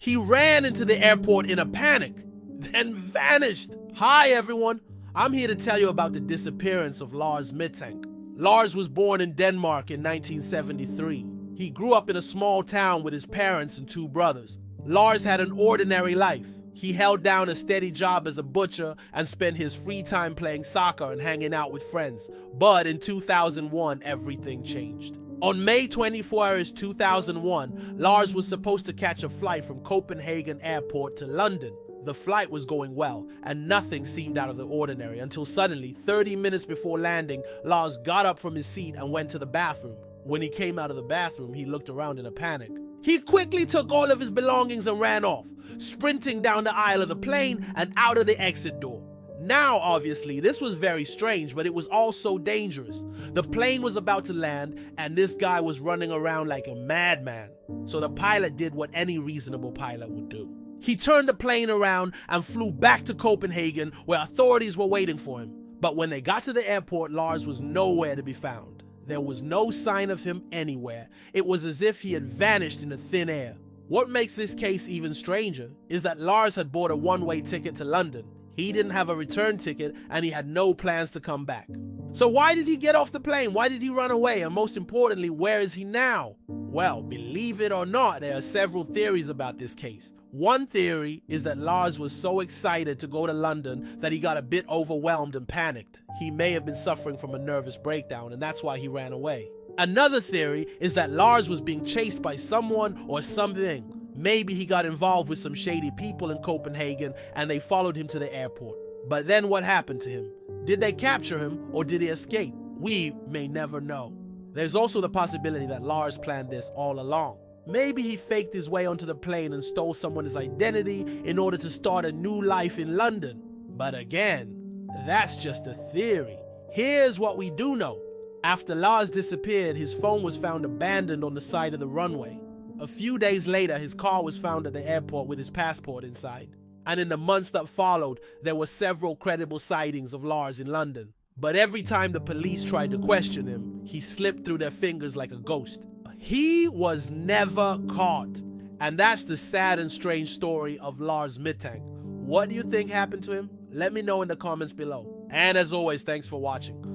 He ran into the airport in a panic, then vanished. Hi everyone, I'm here to tell you about the disappearance of Lars Mittank. Lars was born in Denmark in 1973. He grew up in a small town with his parents and two brothers. Lars had an ordinary life. He held down a steady job as a butcher and spent his free time playing soccer and hanging out with friends. But in 2001, everything changed. On May 24th, 2001, Lars was supposed to catch a flight from Copenhagen Airport to London. The flight was going well, and nothing seemed out of the ordinary until suddenly, 30 minutes before landing, Lars got up from his seat and went to the bathroom. When he came out of the bathroom, he looked around in a panic. He quickly took all of his belongings and ran off, sprinting down the aisle of the plane and out of the exit door. Now, obviously, this was very strange, but it was also dangerous. The plane was about to land, and this guy was running around like a madman. So the pilot did what any reasonable pilot would do. He turned the plane around and flew back to Copenhagen, where authorities were waiting for him. But when they got to the airport, Lars was nowhere to be found. There was no sign of him anywhere. It was as if he had vanished into thin air. What makes this case even stranger is that Lars had bought a one-way ticket to London. He didn't have a return ticket, and he had no plans to come back. So why did he get off the plane? Why did he run away? And most importantly, where is he now? Well, believe it or not, there are several theories about this case. One theory is that Lars was so excited to go to London that he got a bit overwhelmed and panicked. He may have been suffering from a nervous breakdown, and that's why he ran away. Another theory is that Lars was being chased by someone or something. Maybe he got involved with some shady people in Copenhagen and they followed him to the airport. But then what happened to him? Did they capture him or did he escape? We may never know. There's also the possibility that Lars planned this all along. Maybe he faked his way onto the plane and stole someone's identity in order to start a new life in London. But again, that's just a theory. Here's what we do know. After Lars disappeared, his phone was found abandoned on the side of the runway. A few days later, his car was found at the airport with his passport inside. And in the months that followed, there were several credible sightings of Lars in London. But every time the police tried to question him, he slipped through their fingers like a ghost. He was never caught. And that's the sad and strange story of Lars Mittank. What do you think happened to him? Let me know in the comments below. And as always, thanks for watching.